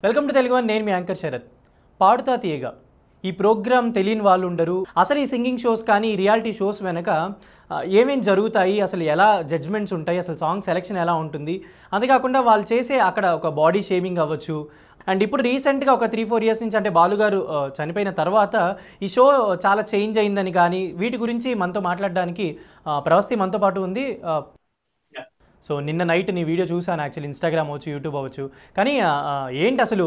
Welcome to Telugu one. నేను మీ anchor Sarath. పాడుతా తీయగా ఈ ప్రోగ్రామ్ తెలియని వాళ్ళు ఉండరు. అసలు ఈ సింగింగ్ షోస్ కానీ రియాలిటీ షోస్ వెనక ఏమేమి జరుగుతాయి, అసలు ఎలా జడ్జ్మెంట్స్ ఉంటాయి, అసలు సాంగ్ సెలెక్షన్ ఎలా ఉంటుంది, అంతేకాకుండా వాళ్ళు చేసే అక్కడ ఒక బాడీ షేమింగ్ అవ్వచ్చు. అండ్ ఇప్పుడు రీసెంట్గా ఒక 3-4 ఇయర్స్ నుంచి అంటే బాలుగారు చనిపోయిన తర్వాత ఈ షో చాలా చేంజ్ అయిందని కానీ వీటి గురించి మనతో మాట్లాడడానికి ప్రవస్తి మనతో పాటు ఉంది. సో నిన్న నైట్ నీ వీడియో చూసాను యాక్చువల్లీ, ఇన్స్టాగ్రామ్ అవచ్చు, యూట్యూబ్ అవ్వచ్చు. కానీ ఏంటి అసలు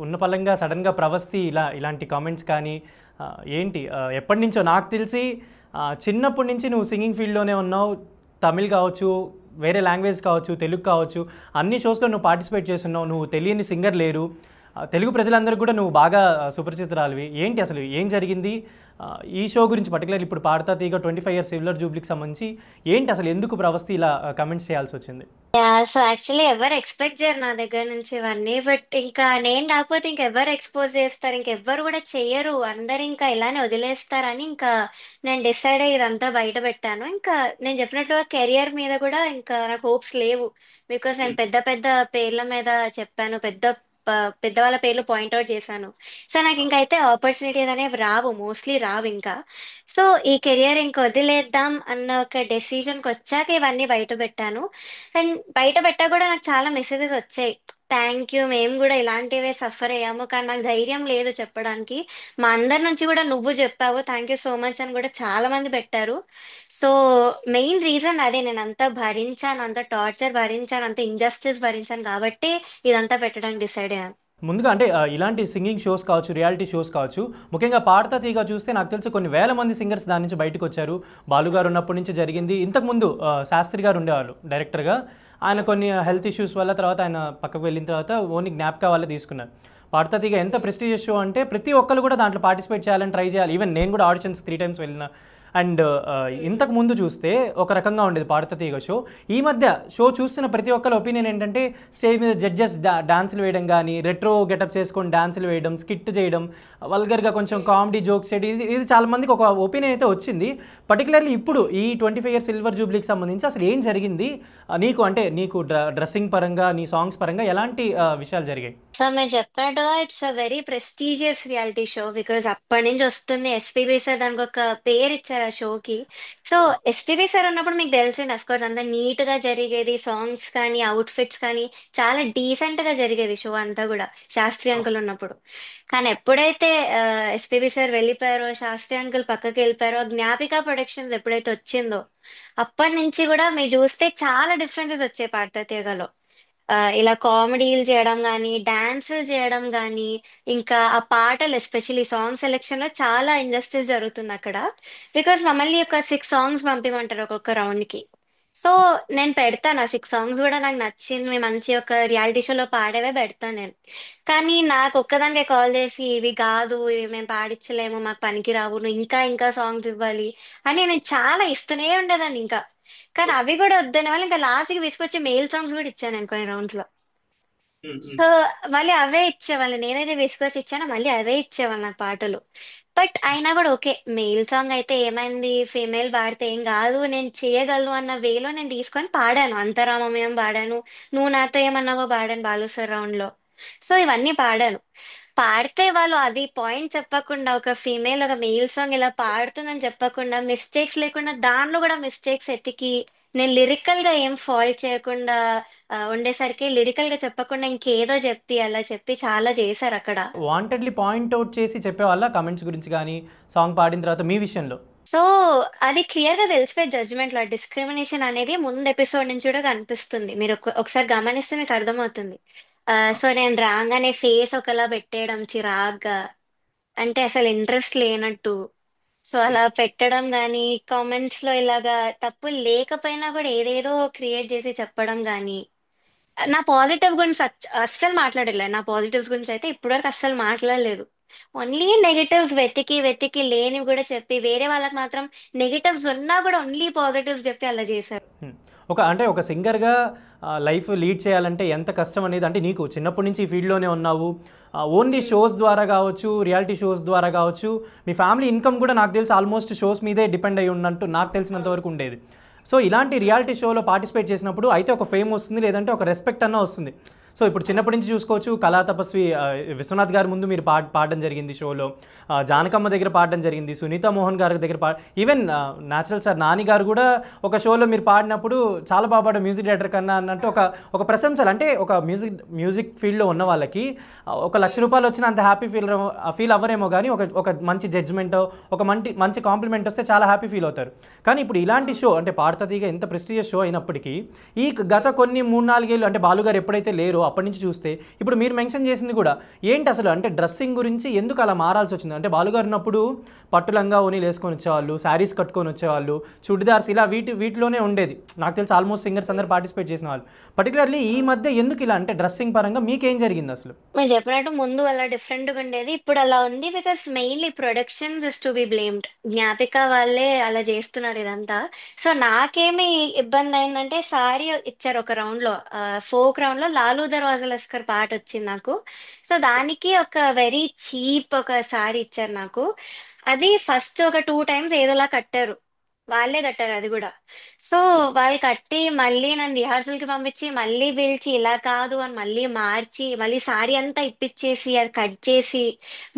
ఉన్న పలంగా సడన్గా ప్రవస్తి ఇలాంటి కామెంట్స్ కానీ ఏంటి? ఎప్పటి నుంచో నాకు తెలిసి చిన్నప్పటి నుంచి నువ్వు సింగింగ్ ఫీల్డ్లోనే ఉన్నావు. తమిళ్ కావచ్చు, వేరే లాంగ్వేజ్ కావచ్చు, తెలుగు కావచ్చు, అన్ని షోస్లో నువ్వు పార్టిసిపేట్ చేస్తున్నావు. నువ్వు తెలియని సింగర్ లేరు. తెలుగు ప్రజలందరికీ కూడా నువ్వు బాగా సుపరిచితురాలివి. ఏంటి అసలు ఏం జరిగింది ఈ షో గురించి పర్టికులర్ ఇప్పుడు పాడుతా తీగ 25 ఇయర్స్ సిల్వర్ జూబ్లీకి సంబంధించి ఏంటి అసలు ఎందుకు ప్రవస్తి ఇలా కమెంట్స్ చేయాల్సి వచ్చింది? సో యాక్చువల్లీ ఎవరు ఎక్స్పెక్ట్ చేయరు నా దగ్గర నుంచి ఇవన్నీ. బట్ ఇంకా నేను కాకపోతే ఇంకెవ్వరు ఎక్స్పోజ్ చేస్తారు, ఇంకెవ్వరు కూడా చెయ్యరు, అందరు ఇంకా ఇలానే వదిలేస్తారని ఇంకా నేను డిసైడ్ అయ్యి ఇదంతా బయట పెట్టాను. ఇంకా నేను చెప్పినట్లుగా కెరియర్ మీద కూడా ఇంకా నాకు హోప్స్ లేవు. బికాస్ నేను పెద్ద పెద్ద పేర్ల మీద చెప్పాను, పెద్దవాళ్ళ పేర్లు పాయింట్అవుట్ చేశాను. సో నాకు ఇంకా అయితే ఆపర్చునిటీస్ అనేవి రావు, మోస్ట్లీ రావు ఇంకా. సో ఈ కెరియర్ ఇంక వదిలేద్దాం అన్న ఒక డెసిషన్కి వచ్చాక ఇవన్నీ బయట పెట్టాను. అండ్ బయట పెట్టా కూడా నాకు చాలా మెసేజెస్ వచ్చాయి, థ్యాంక్ యూ, మేము కూడా ఇలాంటివే సఫర్ అయ్యాము, కానీ నాకు ధైర్యం లేదు చెప్పడానికి. మా అందరి నుంచి కూడా నువ్వు చెప్పావు, థ్యాంక్ యూ సో మచ్ అని కూడా చాలా మంది పెట్టారు. సో మెయిన్ రీజన్ అదే, నేను అంత భరించాను, అంత టార్చర్ భరించాను, అంత ఇంజస్టిస్ భరించాను కాబట్టి ఇదంతా పెట్టడానికి డిసైడ్ అయ్యాను. ముందుగా అంటే ఇలాంటి సింగింగ్ షోస్ కావచ్చు, రియాలిటీ షోస్ కావచ్చు, ముఖ్యంగా పాడుతా తీగ చూస్తే నాకు తెలిసి కొన్ని వేల మంది సింగర్స్ దాని నుంచి బయటకు వచ్చారు. బాలుగారు ఉన్నప్పటి నుంచి జరిగింది. ఇంతకుముందు శాస్త్రి గారు ఉండేవాళ్ళు డైరెక్టర్గా. ఆయన కొన్ని హెల్త్ ఇష్యూస్ వల్ల తర్వాత ఆయన పక్కకు వెళ్ళిన తర్వాత ఓన్లీ జ్ఞాపక వాళ్ళే తీసుకున్నారు. పాడుతా తీగ ఎంత ప్రెస్టీజియస్ షో అంటే ప్రతి ఒక్కరు కూడా దాంట్లో పార్టిసిపేట్ చేయాలని ట్రై చేయాలి. ఈవెన్ నేను కూడా ఆడిషన్స్ 3 times వెళ్ళిన. అండ్ ఇంతకు ముందు చూస్తే ఒక రకంగా ఉండేది పాడుతా తీగ షో. ఈ మధ్య షో చూస్తున్న ప్రతి ఒక్కరి ఒపీనియన్ ఏంటంటే స్టేజ్ మీద జడ్జెస్ డాన్సులు వేయడం కానీ, రెట్రో గెటప్ చేసుకొని డాన్సులు వేయడం, స్కిట్ చేయడం, వల్గర్గా కొంచెం కామెడీ జోక్స్ చేయడం, ఇది చాలా మందికి ఒక ఒపీనియన్ అయితే వచ్చింది. పర్టికులర్లీ ఇప్పుడు ఈ 25 ఇయర్స్ సిల్వర్ జూబ్లీకి సంబంధించి అసలు ఏం జరిగింది నీకు? అంటే నీకు డ్రెస్సింగ్ పరంగా, నీ సాంగ్స్ పరంగా ఎలాంటి విషయాలు జరిగాయి? సో మీరు చెప్పినట్టుగా it's a very prestigious reality show, because అప్పటి నుంచి వస్తుంది. ఎస్పీబీ సార్ దానికి ఒక పేరు ఇచ్చారు ఆ షోకి. సో ఎస్పీబీ సార్ ఉన్నప్పుడు మీకు తెలిసింది అఫ్ కోర్స్ అంతా నీట్ గా జరిగేది, సాంగ్స్ కానీ అవుట్ఫిట్స్ కానీ చాలా డీసెంట్ గా జరిగేది షో అంతా కూడా శాస్త్రి అంకుల్ ఉన్నప్పుడు. కానీ ఎప్పుడైతే ఎస్పీబీ సార్ వెళ్ళిపోయారో, శాస్త్రి అంకుల్ పక్కకి వెళ్ళిపోయారో, జ్ఞాపిక ప్రొడక్షన్స్ ఎప్పుడైతే వచ్చిందో అప్పటి నుంచి కూడా మీరు చూస్తే చాలా డిఫరెన్సెస్ వచ్చాయి పాడతా తీగలో. ఇలా కామెడీలు చేయడం కానీ, డాన్సులు చేయడం కానీ, ఇంకా ఆ పాటలు ఎస్పెషల్లీ సాంగ్ సెలెక్షన్ లో చాలా ఇంజస్టిస్ జరుగుతుంది అక్కడ. బికాస్ మమ్మల్ని ఒక 6 సాంగ్స్ పంపిమంటారు ఒక్కొక్క రౌండ్ కి. సో నేను పెడతాను ఆ 6 సాంగ్స్ కూడా నాకు నచ్చింది, మంచి ఒక రియాలిటీ షోలో పాడేవే పెడతాను నేను. కానీ నాకు ఒక్కదానికే కాల్ చేసి ఇవి కాదు, ఇవి మేము పాడించలేము, మాకు పనికి రావు, నువ్వు ఇంకా ఇంకా సాంగ్స్ ఇవ్వాలి అని నేను చాలా ఇస్తూనే ఉండేదాన్ని ఇంకా. కానీ అవి కూడా వద్దనే వాళ్ళు ఇంకా లాస్ట్ కి తీసుకొచ్చి మెయిల్ సాంగ్స్ కూడా ఇచ్చాను నేను కొన్ని రౌండ్స్ లో. సో మళ్ళీ అవే ఇచ్చేవాళ్ళు, నేనైతే తీసుకొచ్చి ఇచ్చానో మళ్ళీ అవే ఇచ్చేవాళ్ళు నాకు పాటలు. బట్ అయినా కూడా ఓకే, మెయిల్ సాంగ్ అయితే ఏమైంది, ఫీమేల్ పాడితే ఏం కాదు, నేను చేయగలను అన్న వేలో నేను తీసుకొని పాడాను. అంతరామమయం పాడాను, నువ్వు నాతో ఏమన్నావో పాడాను బాలు సార్ రౌండ్ లో. సో ఇవన్నీ పాడాను. పాడితే వాళ్ళు అది పాయింట్ చెప్పకుండా, ఒక ఫీమేల్ ఒక మెయిల్ సాంగ్ ఇలా పాడుతుందని చెప్పకుండా, మిస్టేక్స్ లేకుండా దానిలో కూడా మిస్టేక్స్ ఎతికి, నేను లిరికల్ గా ఏం ఫాల్ట్ చేయకుండా ఉండేసరికి, లిరికల్ గా చెప్పకుండా ఇంకేదో చెప్పి అలా చెప్పి చాలా చేశారు అక్కడ. వాంటెడ్లీ పాయింట్ అవుట్ చేసి చెప్పేవాళ్ళ కమెంట్స్ గురించి కానీ సాంగ్ పాడిన తర్వాత మీ విషయంలో? సో అది క్లియర్ గా తెలిసిపోయి జడ్జ్మెంట్ లో డిస్క్రిమినేషన్ అనేది ముందు ఎపిసోడ్ నుంచి కూడా కనిపిస్తుంది. మీరు ఒకసారి గమనిస్తే మీకు అర్థమవుతుంది. సో నేను రాగానే ఫేస్ ఒకలా పెట్టేయడం చిరాగ్గా, అంటే అసలు ఇంట్రెస్ట్ లేనట్టు. సో అలా పెట్టడం కానీ, కామెంట్స్ లో ఇలాగా తప్పు లేకపోయినా కూడా ఏదేదో క్రియేట్ చేసి చెప్పడం కానీ. నా పాజిటివ్ గురించి అస్సలు మాట్లాడలేదు. నా పాజిటివ్స్ గురించి అయితే ఇప్పటివరకు అస్సలు మాట్లాడలేదు. ఓన్లీ నెగటివ్స్ వెతికి వెతికి లేనివి కూడా చెప్పి, వేరే వాళ్ళకి మాత్రం నెగటివ్స్ ఉన్నా కూడా ఓన్లీ పాజిటివ్స్ చెప్పి అలా చేశారు. అంటే ఒక సింగర్గా లైఫ్ లీడ్ చేయాలంటే ఎంత కష్టం అనేది, అంటే నీకు చిన్నప్పటి నుంచి ఈ ఫీల్డ్లోనే ఉన్నావు. ఓన్లీ షోస్ ద్వారా కావచ్చు, రియాలిటీ షోస్ ద్వారా కావచ్చు, మీ ఫ్యామిలీ ఇన్కమ్ కూడా నాకు తెలిసి ఆల్మోస్ట్ షోస్ మీదే డిపెండ్ అయ్యి ఉన్నట్టు నాకు తెలిసినంత వరకు ఉండేది. సో ఇలాంటి రియాలిటీ షోలో పార్టిసిపేట్ చేసినప్పుడు అయితే ఒక ఫేమ్ వస్తుంది, లేదంటే ఒక రెస్పెక్ట్ అన్న వస్తుంది. సో ఇప్పుడు చిన్నప్పటి నుంచి చూసుకోవచ్చు, కళా తపస్వి విశ్వనాథ్ గారి ముందు మీరు పాడడం జరిగింది షోలో, జానకమ్మ దగ్గర పాడడం జరిగింది, సునీత మోహన్ గారి దగ్గర ఈవెన్ న్యాచురల్ సార్ నాని గారు కూడా ఒక షోలో మీరు పాడినప్పుడు చాలా బాగా పాడారు మ్యూజిక్ డైరెక్టర్ కన్నా అన్నట్టు ఒక ప్రశంసలు. అంటే ఒక మ్యూజిక్ ఫీల్డ్లో ఉన్న వాళ్ళకి ₹1,00,000 వచ్చిన అంత హ్యాపీ ఫీల్ అవ్వరేమో, కానీ ఒక మంచి జడ్జ్మెంట్, ఒక మంచి కాంప్లిమెంట్ వస్తే చాలా హ్యాపీ ఫీల్ అవుతారు. కానీ ఇప్పుడు ఇలాంటి షో అంటే పాడతా తీగ ఎంత ప్రెస్టీజియస్ షో అయినప్పటికీ ఈ గత కొన్ని 3-4 ఏళ్ళు అంటే బాలు గారు ఎప్పుడైతే లేరో అప్పటి నుంచి చూస్తే ఇప్పుడు మీరు మెన్షన్ చేసింది కూడా ఏంటి అసలు అంటే డ్రెస్సింగ్ గురించి ఎందుకు అలా మారాల్సి వచ్చింది? అంటే బాలు గారు ఉన్నప్పుడు పట్టు లంగా ఓనీలు వేసుకొని వచ్చేవాళ్ళు, శారీస్ కట్టుకొని వచ్చేవాళ్ళు, చుడిదార్స్ ఇలా వీటిలోనే ఉండేది. నాకు తెలిసి ఆల్మోస్ట్ సింగర్స్ అందరూ పార్టిసిపేట్ చేసిన వాళ్ళు. పర్టికులర్లీ ఈ మధ్య ఎందుకు ఇలా అంటే డ్రెస్సింగ్ పరంగా మీకేం జరిగింది అసలు? మీరు చెప్పినట్టు ముందు అలా డిఫరెంట్గా ఉండేది, ఇప్పుడు అలా ఉంది. Because mainly productions is to be blamed. జ్ఞాపిక వాళ్ళే అలా చేస్తున్నారు ఇదంతా. సో నాకేమి ఇబ్బంది అయిందంటే, సారీ ఇచ్చారు ఒక రౌండ్ లో, ఫోక్ రౌండ్ లో లాలూ దర్వాజా లస్కర్ పాట వచ్చింది నాకు. సో దానికి ఒక వెరీ చీప్ ఒక సారీ ఇచ్చారు నాకు. అది ఫస్ట్ ఒక 2 times ఏదోలా కట్టారు, వాళ్ళే కట్టారు అది కూడా. సో వాళ్ళు కట్టి మళ్ళీ నన్ను రిహార్సల్ కి పంపించి మళ్ళీ పిలిచి ఇలా కాదు అని మళ్ళీ మార్చి మళ్ళీ సారీ అంతా ఇప్పించేసి అది కట్ చేసి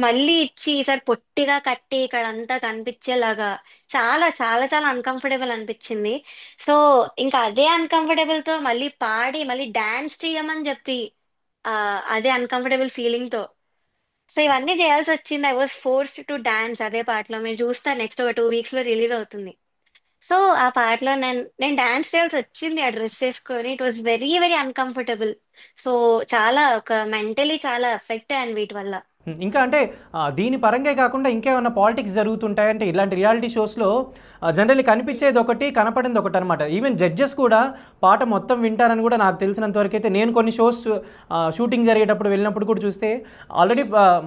మళ్ళీ ఇచ్చి ఈసారి పొట్టిగా కట్టి ఇక్కడ అంతా కనిపించేలాగా చాలా చాలా చాలా అన్కంఫర్టబుల్ అనిపించింది. సో ఇంకా అదే అన్కంఫర్టబుల్ తో మళ్ళీ పాడి మళ్ళీ డాన్స్ చేయమని చెప్పి ఆ అదే అన్కంఫర్టబుల్ ఫీలింగ్ తో సో ఇవన్నీ చేయాల్సి వచ్చింది. I was forced to dance అదే పాటలో. మీరు చూస్తారు నెక్స్ట్ ఒక 2 weeks లో రిలీజ్ అవుతుంది. సో ఆ పాటలో నేను డాన్స్ చేయాల్సి వచ్చింది ఆ డ్రెస్ వేసుకొని. It was very very uncomfortable. So చాలా ఒక మెంటలీ చాలా ఎఫెక్ట్ అయ్యాను వీటి వల్ల. ఇంకా అంటే దీని పరంగా కాకుండా ఇంకేమన్నా పాలిటిక్స్ జరుగుతుంటాయంటే ఇలాంటి రియాలిటీ షోస్లో జనరల్లీ కనిపించేది ఒకటి, కనపడింది ఒకటి అనమాట. ఈవెన్ జడ్జెస్ కూడా పాట మొత్తం వింటారని కూడా నాకు తెలిసినంత వరకు అయితే నేను కొన్ని షోస్ షూటింగ్ జరిగేటప్పుడు వెళ్ళినప్పుడు కూడా చూస్తే ఆల్రెడీ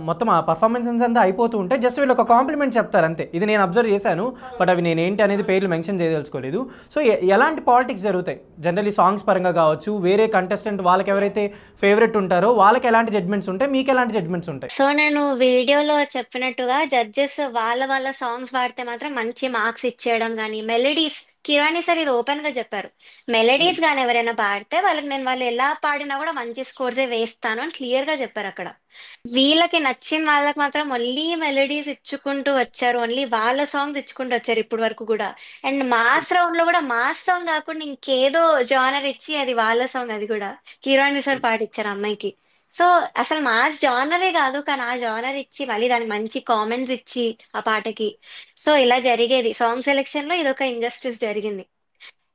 మొత్తం ఆ పర్ఫార్మెన్సెస్ అంతా అయిపోతూ ఉంటాయి, జస్ట్ వీళ్ళు ఒక కాంప్లిమెంట్ చెప్తారు అంతే. ఇది నేను అబ్జర్వ్ చేశాను, బట్ అవి నేను ఏంటి అనేది పేర్లు మెన్షన్ చేయదలుచుకోలేదు. సో ఎలాంటి పాలిటిక్స్ జరుగుతాయి జనరల్లీ సాంగ్స్ పరంగా కావచ్చు, వేరే కంటెస్టెంట్ వాళ్ళకి ఎవరైతే ఫేవరెట్ ఉంటారో వాళ్ళకి ఎలాంటి జడ్జ్మెంట్స్ ఉంటాయి, మీకు ఎలాంటి జడ్జ్మెంట్స్ ఉంటాయి? సో నేను వీడియోలో చెప్పినట్టుగా జడ్జెస్ వాళ్ళ వాళ్ళ సాంగ్స్ పాడితే మాత్రం మంచి మార్క్స్ ఇచ్చేయడం, కానీ మెలడీస్ కిరాణి సార్ ఇది ఓపెన్ గా చెప్పారు, మెలడీస్ కానీ ఎవరైనా పాడితే వాళ్ళకి నేను వాళ్ళు ఎలా పాడినా కూడా మంచి స్కోర్సే వేస్తాను అని క్లియర్ గా చెప్పారు అక్కడ. వీళ్ళకి నచ్చిన వాళ్ళకి మాత్రం ఓన్లీ మెలడీస్ ఇచ్చుకుంటూ వచ్చారు, ఓన్లీ వాళ్ళ సాంగ్స్ ఇచ్చుకుంటూ వచ్చారు ఇప్పటి వరకు కూడా. అండ్ మాస్ రౌండ్ లో కూడా మాస్ సాంగ్ కాకుండా ఇంకేదో జానర్ ఇచ్చి అది వాళ్ళ సాంగ్, అది కూడా కిరాణి సార్ పాటిచ్చారు అమ్మాయికి. సో అసలు మాస్ జానరే కాదు, కానీ ఆ జానర్ ఇచ్చి మళ్ళీ దానికి మంచి కామెంట్స్ ఇచ్చి ఆ పాటకి. సో ఇలా జరిగేది సాంగ్ సెలెక్షన్ లో, ఇదొక ఇంజస్టిస్ జరిగింది.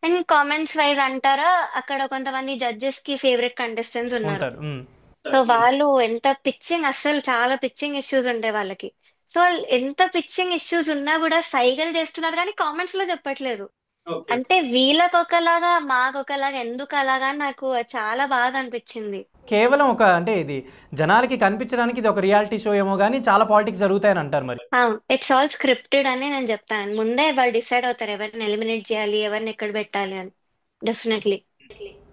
అండ్ కామెంట్స్ వైజ్ అంటారా, అక్కడ కొంతమంది జడ్జెస్ కి ఫేవరెట్ కంటెస్టెంట్స్ ఉన్నారు. ఉంటారు. సో వాళ్ళు ఎంత పిచ్చింగ్, అస్సలు చాలా పిచ్చింగ్ ఇష్యూస్ ఉంటాయి వాళ్ళకి. సో వాళ్ళు ఎంత పిచ్చింగ్ ఇష్యూస్ ఉన్నా కూడా సైగలు చేస్తున్నారు కానీ కామెంట్స్ లో చెప్పట్లేదు. అంటే వీళ్ళకి ఒకలాగా మాకొకలాగా ఎందుకు అలాగా అని నాకు చాలా బాధ అనిపించింది. కేవలం ఒక అంటే ఇది జనాలకి కనిపించడానికి ఇది ఒక రియాలిటీ షో ఏమో కానీ చాలా పాలిటిక్స్ జరుగుతాయని అంటారు మరి. అవును, ఇట్స్ ఆల్ స్క్రిప్టెడ్ అని నేను చెప్తాను. ముందే వాళ్ళు డిసైడ్ అవుతారు ఎవరిని ఎలిమినేట్ చేయాలి, ఎవరిని ఎక్కడ పెట్టాలి అని. డెఫినెట్లీ.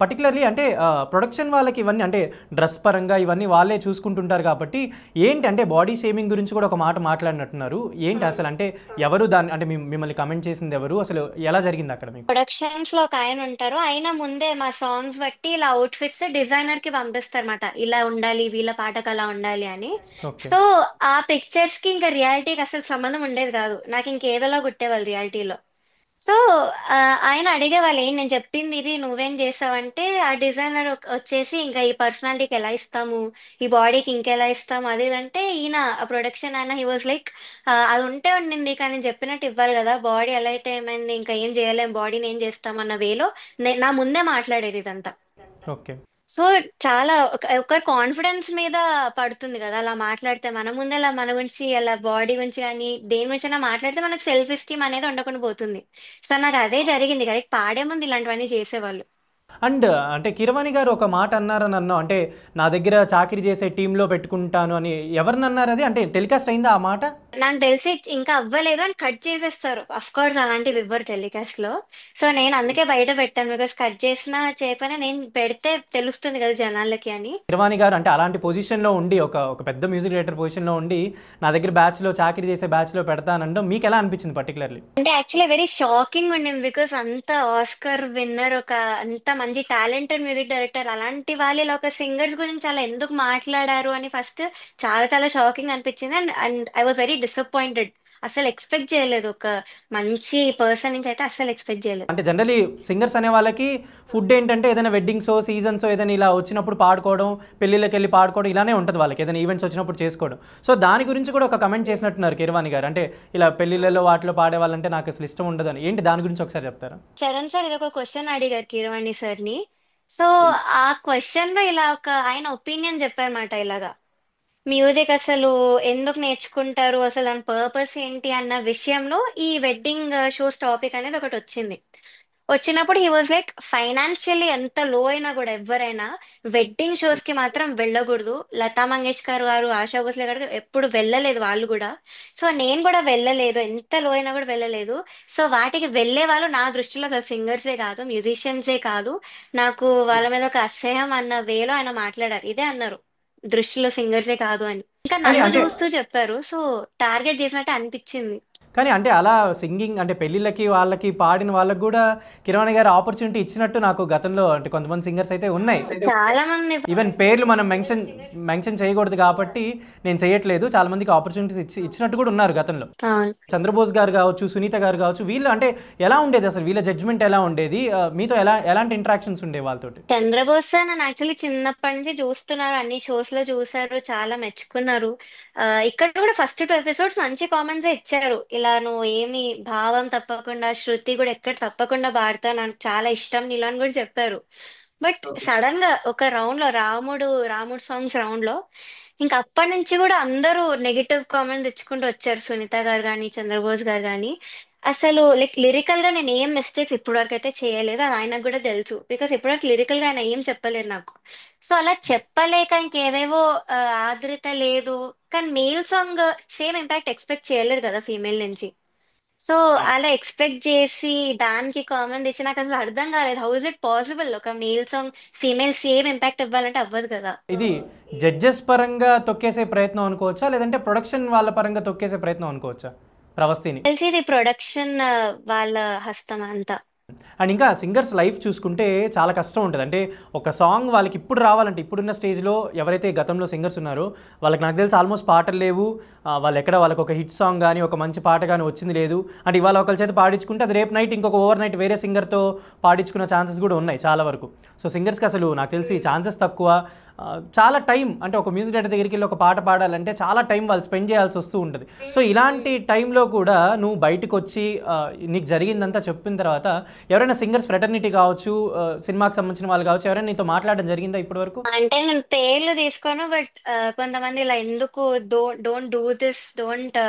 పర్టికులర్లీ అంటే ప్రొడక్షన్ వాళ్ళకి ఇవన్నీ అంటే డ్రెస్ పరంగా ఇవన్నీ వాళ్ళే చూసుకుంటుంటారు కాబట్టి ఏంటి అంటే బాడీ షేమింగ్ గురించి కూడా ఒక మాట మాట్లాడినట్టున్నారు. ఏంటి అసలు అంటే ఎవరు దాన్ని అంటే మిమ్మల్ని కమెంట్ చేసింది ఎవరు, అసలు ఎలా జరిగింది అక్కడ మీకు? ప్రొడక్షన్స్ లో ఒక ఆయన ఉంటారు, ఆయన ముందే మా సాంగ్స్ బట్టి ఇలా అవుట్ఫిట్స్ డిజైనర్ కి పంపిస్తారన్నమాట, ఇలా ఉండాలి వీళ్ళ పాటకు అలా ఉండాలి అని. ఓకే. సో ఆ పిక్చర్స్ కి ఇంకా రియాలిటీకి అసలు సంబంధం ఉండేది కాదు, నాకు ఇంకేదోలా కుట్టేవాళ్ళు రియాలిటీలో. సో ఆయన అడిగేవాళ్ళు ఏంటి నేను చెప్పింది ఇది నువ్వేం చేసావంటే, ఆ డిజైనర్ వచ్చేసి ఇంకా ఈ పర్సనాలిటీకి ఎలా ఇస్తాము, ఈ బాడీకి ఇంకెలా ఇస్తాము అది ఇది అంటే, ఈయన ఆ ప్రొడక్షన్ ఆయన హీ వాజ్ లైక్ అది ఉంటే ఉండింది కానీ నేను చెప్పినట్టు ఇవ్వాలి కదా, బాడీ ఎలా అయితే ఏమైంది ఇంకా ఏం చేయలేం, బాడీని ఏం చేస్తామన్న వేలో నా ముందే మాట్లాడేది ఇదంతా. ఓకే. సో చాలా ఒకరి కాన్ఫిడెన్స్ మీద పడుతుంది కదా అలా మాట్లాడితే. మన ముందే అలా మన గురించి అలా బాడీ గురించి కానీ దేని గురించి అయినా మాట్లాడితే మనకు సెల్ఫ్ ఎస్టీమ్ అనేది ఉండకుండా పోతుంది. సో నాకు అదే జరిగింది. కరెక్ట్ పాడే ముందు ఇలాంటివన్నీ చేసేవాళ్ళు. అండ్ అంటే కిరవాణి గారు ఒక మాట అన్నారని అన్నాం, అంటే నా దగ్గర చాకరీ చేసే టీంలో పెట్టుకుంటాను అని ఎవరిని అన్నారు? అది అంటే టెలికాస్ట్ అయిందా ఆ మాట? నాకు తెలిసి ఇంకా అవ్వలేదు అని కట్ చేసేస్తారు. అఫ్ కోర్స్ అలాంటివి ఇవ్వరు టెలికాస్ట్ లో. సో నేను అందుకే బయట పెట్టాను, బికాస్ కట్ చేసినా చేయకపోయినా నేను పెడితే తెలుస్తుంది కదా జనాలకి అని. కీరవాణి గారు అంటే అలాంటి పొజిషన్లో ఉండి ఒక ఒక పెద్ద మ్యూజిక్ డైరెక్టర్ పొజిషన్లో ఉండి నా దగ్గర బ్యాచ్లో చాకరీ చేసే బ్యాచ్లో పెడతానంటే మీకు ఎలా అనిపించింది పర్టికులర్లీ? అంటే యాక్చువల్లీ వెరీ షాకింగ్ ఉండింది, బికాస్ అంత ఆస్కర్ విన్నర్, ఒక అంత మంచి టాలెంటెడ్ మ్యూజిక్ డైరెక్టర్, అలాంటి వాళ్ళు ఇలా ఒక సింగర్స్ గురించి అలా ఎందుకు మాట్లాడారు అని ఫస్ట్ చాలా చాలా షాకింగ్ అనిపించింది. And and I was very disappointed. అసలు ఎక్స్పెక్ట్ చేయలేదు, ఒక మంచి పర్సన్ నుంచి అయితే అసలు ఎక్స్పెక్ట్ చేయలేదు. అంటే జనరలీ సింగర్స్ అనే వాళ్ళకి ఫుడ్ ఏంటంటే ఏదైనా వెడ్డింగ్సో సీజన్సో ఏదైనా ఇలా వచ్చినప్పుడు పాడుకోవడం, పెళ్ళిళ్ళకి వెళ్ళి పాడుకోవడం ఇలానే ఉంటుంది వాళ్ళకి, ఏదైనా ఈవెంట్స్ వచ్చినప్పుడు చేసుకోవడం. సో దాని గురించి కూడా ఒక కమెంట్ చేసినట్టున్నారు కీరవాణి గారు, అంటే ఇలా పెళ్ళిళ్ళలో వాటిలో పాడే వాళ్ళంటే నాకు అసలు ఇష్టం ఉండదని. ఏంటి దాని గురించి ఒకసారి చెప్తారా? చరణ్ సార్ ఇది ఒక క్వశ్చన్ అడిగారు కీరవాణి సార్ని. సో ఆ క్వశ్చన్ లో ఇలా ఒక ఆయన ఒపీనియన్ చెప్పారన్నమాట, ఇలాగా మ్యూజిక్ అసలు ఎందుకు నేర్చుకుంటారు, అసలు దాని పర్పస్ ఏంటి అన్న విషయంలో ఈ వెడ్డింగ్ షోస్ టాపిక్ అనేది ఒకటి వచ్చింది. వచ్చినప్పుడు హీ వాజ్ లైక్, ఫైనాన్షియల్లీ ఎంత లో అయినా కూడా ఎవరైనా వెడ్డింగ్ షోస్ కి మాత్రం వెళ్ళకూడదు. లతా మంగేష్కర్ గారు, ఆశా భోస్లే గారు ఎప్పుడు వెళ్ళలేదు వాళ్ళు కూడా. సో నేను కూడా వెళ్ళలేదు, ఎంత లో అయినా కూడా వెళ్ళలేదు. సో వాటికి వెళ్ళే వాళ్ళు నా దృష్టిలో అసలు సింగర్సే కాదు, మ్యూజిషియన్సే కాదు, నాకు వాళ్ళ మీద ఒక అసహ్యం అన్న వేలో ఆయన మాట్లాడారు. ఇదే అన్నారు, దృష్టిలో సింగర్సే కాదు అని. ఇంకా కానీ నన్ను అంటే చూస్తూ చెప్పారు. సో టార్గెట్ చేసినట్టు అనిపించింది. కానీ అంటే అలా సింగింగ్ అంటే పెళ్ళిళ్ళకి వాళ్ళకి పాడిన వాళ్ళకి కూడా కిరవాణి గారు ఆపర్చునిటీ ఇచ్చినట్టు నాకు గతంలో అంటే కొంతమంది సింగర్స్ అయితే ఉన్నాయి. చాలా మంది. ఈవెన్ పేర్లు మనం మెన్షన్ చేయకూడదు కాబట్టి నేను చేయట్లేదు, చాలా మందికి ఆపర్చునిటీస్ ఇచ్చినట్టు కూడా ఉన్నారు గతంలో. అవును. చంద్రబోస్ గారు కావచ్చు, సునీత గారు కావచ్చు, వీళ్ళు అంటే ఎలా ఉండేది అసలు, వీళ్ళ జడ్జ్మెంట్ ఎలా ఉండేది, మీతో ఎలాంటి ఇంటరాక్షన్స్ ఉండేవి వాళ్ళతోటి? చంద్రబోస్ సార్ నన్ను యాక్చువల్లీ చిన్నప్పటి నుంచి చూస్తున్నారు, అన్ని షోస్ లో చూసారు, చాలా మెచ్చుకున్నారు. ఇక్కడ కూడా ఫస్ట్ 2 ఎపిసోడ్స్ మంచి కామెంట్స్ ఇచ్చారు, ఇలా నువ్వు ఏమి భావం తప్పకుండా, శృతి కూడా ఎక్కడ తప్పకుండా పాడతా, నాకు చాలా ఇష్టం నీలో అని కూడా చెప్పారు. బట్ సడన్ గా ఒక రౌండ్ లో రాముడు రాముడు సాంగ్స్ రౌండ్ లో ఇంకా అప్పటి నుంచి కూడా అందరూ నెగిటివ్ కామెంట్ తెచ్చుకుంటూ వచ్చారు, సునీత గారు కానీ చంద్రబోస్ గారు కానీ. అసలు లైక్ లిరికల్ గా నేను ఏం మిస్టేక్స్ ఇప్పటివరకు అయితే చేయలేదు, అది ఆయనకు కూడా తెలుసు, బికాస్ ఇప్పటివరకు లిరికల్ గా ఆయన ఏం చెప్పలేదు నాకు. సో అలా చెప్పలేక ఇంకేవేవో ఆదృత లేదు. కానీ male song same impact expect చేయలేదు కదా ఫీమేల్ నుంచి. సో అలా ఎక్స్పెక్ట్ చేసి దానికి కామెంట్ ఇచ్చి నాకు అసలు అర్థం కాలేదు, హౌ ఇస్ ఇట్ పాసిబుల్ ఒక male song female same impact ఇవ్వాలంటే అవ్వదు కదా. ఇది జడ్జెస్ పరంగా తొక్కేసే ప్రయత్నం అనుకోవచ్చా, లేదంటే ప్రొడక్షన్ వాళ్ళ పరంగా తొక్కేసే ప్రయత్నం అనుకోవచ్చా ప్రవస్తిని? తెలిసి ఇది ప్రొడక్షన్ వాళ్ళ హస్తం అంతా. అండ్ ఇంకా సింగర్స్ లైఫ్ చూసుకుంటే చాలా కష్టం ఉంటుంది. అంటే ఒక సాంగ్ వాళ్ళకి ఇప్పుడు రావాలంటే ఇప్పుడున్న స్టేజ్లో ఎవరైతే గతంలో సింగర్స్ ఉన్నారో వాళ్ళకి నాకు తెలిసి ఆల్మోస్ట్ పాటలు లేవు, వాళ్ళు ఎక్కడ వాళ్ళకి ఒక హిట్ సాంగ్ కానీ ఒక మంచి పాట కానీ వచ్చింది లేదు. అంటే ఇవాళ ఒకరి చేత పాడించుకుంటే అది రేపు నైట్ ఇంకొక ఓవర్ నైట్ వేరే సింగర్తో పాడించుకున్న ఛాన్సెస్ కూడా ఉన్నాయి చాలా వరకు. సో సింగర్స్కి అసలు నాకు తెలిసి ఛాన్సెస్ తక్కువ. చాలా టైం అంటే ఒక మ్యూజిక్ డైరెక్టర్ దగ్గరికి వెళ్ళి ఒక పాట పాడాలంటే చాలా టైం వాళ్ళు స్పెండ్ చేయాల్సి వస్తూ ఉంటుంది. సో ఇలాంటి టైంలో కూడా నువ్వు బయటకు వచ్చి నీకు జరిగిందంతా చెప్పిన తర్వాత ఎవరైనా సింగర్స్ ఫ్రెటర్నిటీ కావచ్చు, సినిమాకి సంబంధించిన వాళ్ళు కావచ్చు, ఎవరైనా నీతో మాట్లాడడం జరిగిందా ఇప్పటి వరకు? అంటే నేను పేర్లు తీసుకోను, బట్ కొంతమంది ఇలా ఎందుకు డోంట్ డూ దిస్, డోంట్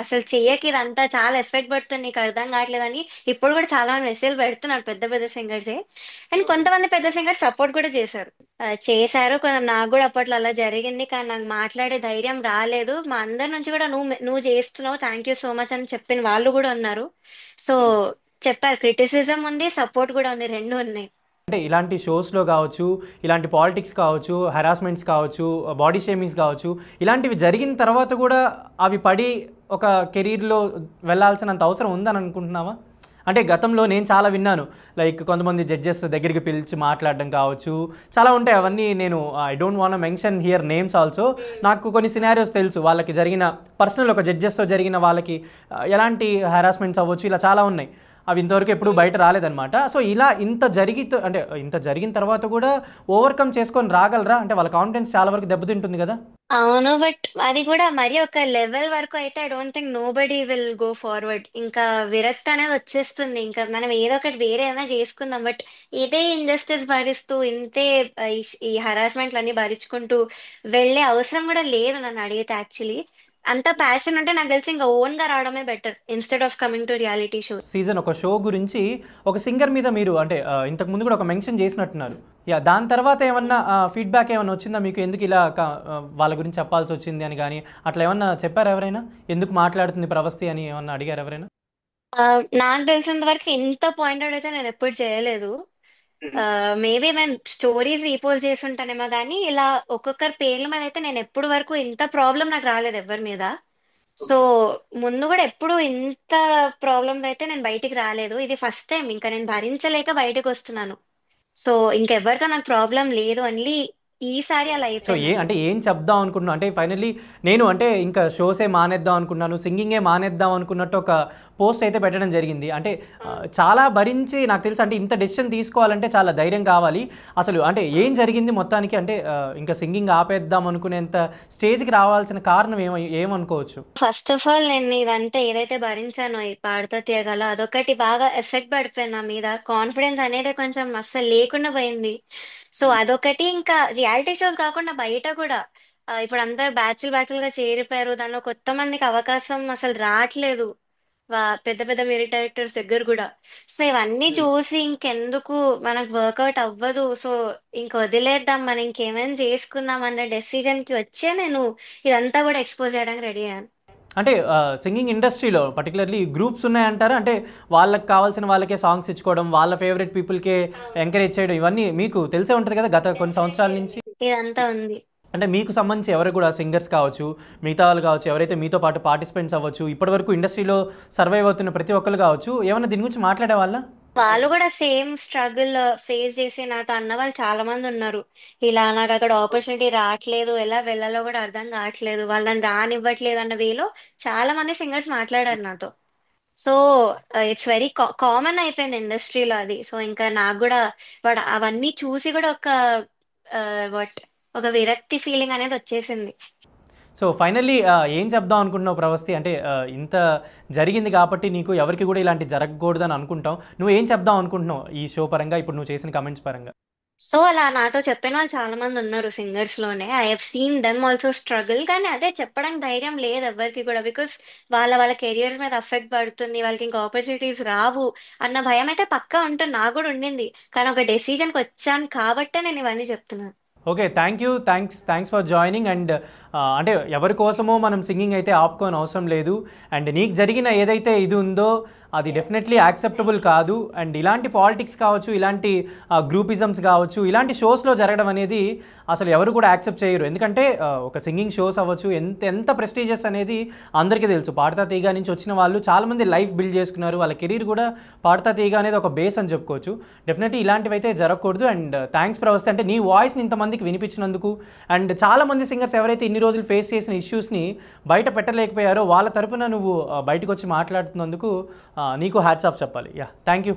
అసలు చెయ్యకి, ఇదంతా చాలా ఎఫెక్ట్ పడుతుంది నీకు అర్థం కావట్లేదని ఇప్పుడు కూడా చాలా మంది మెసేజ్ పెడుతున్నారు, పెద్ద పెద్ద సింగర్సే. అండ్ కొంతమంది పెద్ద సింగర్స్ సపోర్ట్ కూడా చేశారు నాకు కూడా అప్పట్లో అలా జరిగింది, కానీ నాకు మాట్లాడే ధైర్యం రాలేదు. మా అందరి నుంచి కూడా నువ్వు చేస్తున్నావు, థ్యాంక్ యూ సో మచ్ అని చెప్పిన వాళ్ళు కూడా ఉన్నారు. సో చెప్పారు, క్రిటిసిజం ఉంది, సపోర్ట్ కూడా ఉంది, రెండు ఉన్నాయి. అంటే ఇలాంటి షోస్లో కావచ్చు, ఇలాంటి పాలిటిక్స్ కావచ్చు, హెరాస్మెంట్స్ కావచ్చు, బాడీ షేమింగ్స్ కావచ్చు, ఇలాంటివి జరిగిన తర్వాత కూడా అవి పడి ఒక కెరీర్లో వెళ్ళాల్సినంత అవసరం ఉందని అనుకుంటున్నావా? అంటే గతంలో నేను చాలా విన్నాను, లైక్ కొంతమంది జడ్జెస్ దగ్గరికి పిలిచి మాట్లాడడం కావచ్చు, చాలా ఉంటాయి అవన్నీ. నేను I don't want mention here names also. నాకు కొన్ని సినారియోస్ తెలుసు, వాళ్ళకి జరిగిన పర్సనల్ ఒక జడ్జెస్తో జరిగిన వాళ్ళకి ఎలాంటి హెరాస్మెంట్స్ అవ్వచ్చు, ఇలా చాలా ఉన్నాయి. అవి ఇంతవరకు ఎప్పుడు బయట రాలేదన్నమాట. సో ఇలా ఇంత జరిగిన తర్వాత కూడా ఓవర్కమ్ చేసుకొని రాగలరా? అంటే వాళ్ళ కాన్ఫిడెన్స్ చాలా వరకు దెబ్బతింటుంది కదా. అవును, బట్ అది కూడా మరి ఒక లెవెల్ వరకు అయితే I don't think nobody will go forward. ఇంకా విరక్తి అనేది వచ్చేస్తుంది, ఇంకా మనం ఏదో ఒకటి వేరే ఏదైనా చేసుకుందాం. బట్ ఇదే ఇంజస్టిస్ భరిస్తూ ఇంతే ఈ హరాస్మెంట్లు అన్ని భరించుకుంటూ వెళ్ళే అవసరం కూడా లేదు నన్ను అడిగితే యాక్చువల్లీ. అంత ప్యాషన్ ఉంటే నాకు తెలిసి ఇంకా ఓన్ గా రావడమే better instead of coming to reality show. Season ఒక షో గురించి ఒక సింగర్ మీద మీరు అంటే ఇంతకు ముందు కూడా ఒక మెన్షన్ చేసినట్టున్నారు. యా, దాని తర్వాత ఏమన్నా ఫీడ్బ్యాక్ ఏమన్నా వచ్చిందా మీకు, ఎందుకు ఇలా వాళ్ళ గురించి చెప్పాల్సి వచ్చింది అని కానీ అట్లా ఏమన్నా చెప్పారు ఎవరైనా, ఎందుకు మాట్లాడుతుంది ప్రవస్తి అని ఏమన్నా అడిగారు ఎవరైనా? నాకు తెలిసినంత వరకు ఇంత పాయింటెడ్ అయితే నేను ఎప్పుడు చేయలేదు. మేబీ నేను స్టోరీస్ రీపోస్ట్ చేసి ఉంటానేమో కానీ ఇలా ఒక్కొక్కరి పేర్ల మీద అయితే నేను ఎప్పుడు వరకు ఇంత ప్రాబ్లం నాకు రాలేదు ఎవరి మీద. సో ముందు కూడా ఎప్పుడు ఇంత ప్రాబ్లం అయితే నేను బయటికి రాలేదు. ఇది ఫస్ట్ టైం ఇంకా నేను భరించలేక బయటకు వస్తున్నాను. సో ఇంకెవరితో నాకు ప్రాబ్లం లేదు అని ఈసారి అలా సో అయిపోయింది అంతే. అంటే ఏం చెప్దాం అనుకుంటున్నాను అంటే ఫైనల్లీ నేను అంటే ఇంకా షోసే మానేద్దాం అనుకున్నాను, సింగింగే మానేద్దాం అనుకున్నట్టు ఒక పోస్ట్ అయితే పెట్టడం జరిగింది. అంటే చాలా భరించి నాకు తెలుసు అంటే ఇంత డెసిషన్ తీసుకోవాలంటే చాలా ధైర్యం కావాలి. అసలు అంటే ఏం జరిగింది మొత్తానికి, అంటే ఇంకా సింగింగ్ ఆపేద్దాం అనుకునేంత స్టేజ్కి రావాల్సిన కారణం ఏమనుకోవచ్చు? ఫస్ట్ ఆఫ్ ఆల్ నేను ఇదంతా ఏదైతే భరించానో ఈ పాడుతా తీయగల అదొకటి బాగా ఎఫెక్ట్ పడిపోయింది నా మీద. కాన్ఫిడెన్స్ అనేది కొంచెం అస్సలు లేకుండా పోయింది. సో అదొకటి, ఇంకా రియాలిటీ షోస్ కాకుండా బయట కూడా ఇప్పుడు అందరు బ్యాచులు గా చేరిపోయారు. దానిలో కొత్త మందికి అవకాశం అసలు రావట్లేదు. పెద్ద పెద్ద మ్యూజిక్ డైరెక్టర్స్ దగ్గర కూడా. సో ఇవన్నీ చూసి ఇంకెందుకు మనకు వర్కౌట్ అవ్వదు, సో ఇంక వదిలేద్దాం, మనం ఇంకేమైనా చేసుకుందాం అన్న డెసిజన్ కి వచ్చే నేను ఇదంతా కూడా ఎక్స్పోజ్ చేయడానికి రెడీ అయ్యాను. అంటే సింగింగ్ ఇండస్ట్రీలో పర్టికులర్లీ గ్రూప్స్ ఉన్నాయంటారా? అంటే వాళ్ళకి కావాల్సిన వాళ్ళకే సాంగ్స్ ఇచ్చుకోవడం, వాళ్ళ ఫేవరెట్ పీపుల్కే ఎంకరేజ్ చేయడం, ఇవన్నీ మీకు తెలిసే ఉంటుంది కదా గత కొన్ని సంవత్సరాల నుంచి. ఇదంతా ఉంది. అంటే మీకు సంబంధించి ఎవరు కూడా సింగర్స్ కావచ్చు, మిగతా వాళ్ళు కావచ్చు, ఎవరైతే మీతో పాటు పార్టిసిపెంట్స్ అవ్వచ్చు, ఇప్పటివరకు ఇండస్ట్రీలో సర్వైవ్ అవుతున్న ప్రతి ఒక్కరు కావచ్చు, ఏమన్నా దీని గురించి మాట్లాడే వాళ్ళ? వాళ్ళు కూడా సేమ్ స్ట్రగుల్ ఫేస్ చేసి నాతో అన్న వాళ్ళు చాలా మంది ఉన్నారు. ఇలా నాకు అక్కడ ఆపర్చునిటీ రావట్లేదు, ఎలా వెళ్ళాలో కూడా అర్థం కావట్లేదు, వాళ్ళని రానివ్వట్లేదు అన్న వేలో చాలా మంది సింగర్స్ మాట్లాడారు నాతో. సో ఇట్స్ వెరీ కామన్ అయిపోయింది ఇండస్ట్రీలో అది. సో ఇంకా నాకు కూడా వాడు అవన్నీ చూసి కూడా వాట్ ఒక విరక్తి ఫీలింగ్ అనేది వచ్చేసింది. సో ఫైనల్లీ ఏం చెప్దాం అనుకుంటున్నావు ప్రవస్తి? అంటే ఇంత జరిగింది కాబట్టి నీకు ఎవరికి కూడా ఇలాంటి జరగకూడదని అనుకుంటాం. నువ్వు ఏం చెప్దాం అనుకుంటున్నావు ఈ షో పరంగా, ఇప్పుడు నువ్వు చేసిన కమెంట్స్ పరంగా? సో అలా నాతో చెప్పిన వాళ్ళు చాలా మంది ఉన్నారు సింగర్స్ లోనే. I have seen them also struggle. కానీ అదే చెప్పడానికి ధైర్యం లేదు ఎవరికి కూడా, బికాస్ వాళ్ళ కెరియర్స్ మీద అఫెక్ట్ పడుతుంది, వాళ్ళకి ఇంకా ఆపర్చునిటీస్ రావు అన్న భయం అయితే పక్కా ఉంటుంది. నాకు కూడా ఉండింది, కానీ ఒక డెసిజన్కి వచ్చాను కాబట్టే నేను ఇవన్నీ చెప్తున్నాను. Okay, thank you, thanks for joining. And అంటే ఎవరి కోసమో మనం సింగింగ్ అయితే ఆపుకోని అవసరం లేదు. అండ్ నీకు జరిగిన ఏదైతే ఇది ఉందో అది డెఫినెట్లీ యాక్సెప్టబుల్ కాదు. అండ్ ఇలాంటి పాలిటిక్స్ కావచ్చు, ఇలాంటి గ్రూపిజమ్స్ కావచ్చు, ఇలాంటి షోస్లో జరగడం అనేది అసలు ఎవరు కూడా యాక్సెప్ట్ చేయరు. ఎందుకంటే ఒక సింగింగ్ షోస్ అవ్వచ్చు ఎంత ఎంత ప్రెస్టీజియస్ అనేది అందరికీ తెలుసు. పాడతా తీగ నుంచి వచ్చిన వాళ్ళు చాలామంది లైఫ్ బిల్డ్ చేసుకున్నారు, వాళ్ళ కెరీర్ కూడా పాడతా తీగ అనేది ఒక బేస్ అని చెప్పుకోవచ్చు. డెఫినెట్లీ ఇలాంటివి అయితే జరగకూడదు. అండ్ థ్యాంక్స్ ప్రవస్తి, అంటే నీ వాయిస్ని ఇంతమందికి వినిపించినందుకు. అండ్ చాలామంది సింగర్స్ ఎవరైతే ఇన్ని రోజులు ఫేస్ చేసిన ఇష్యూస్ని బయట పెట్టలేకపోయారో వాళ్ళ తరపున నువ్వు బయటకు వచ్చి మాట్లాడుతున్నందుకు నీకు హ్యాట్స్ ఆఫ్ చెప్పాలి. Yeah, thank you.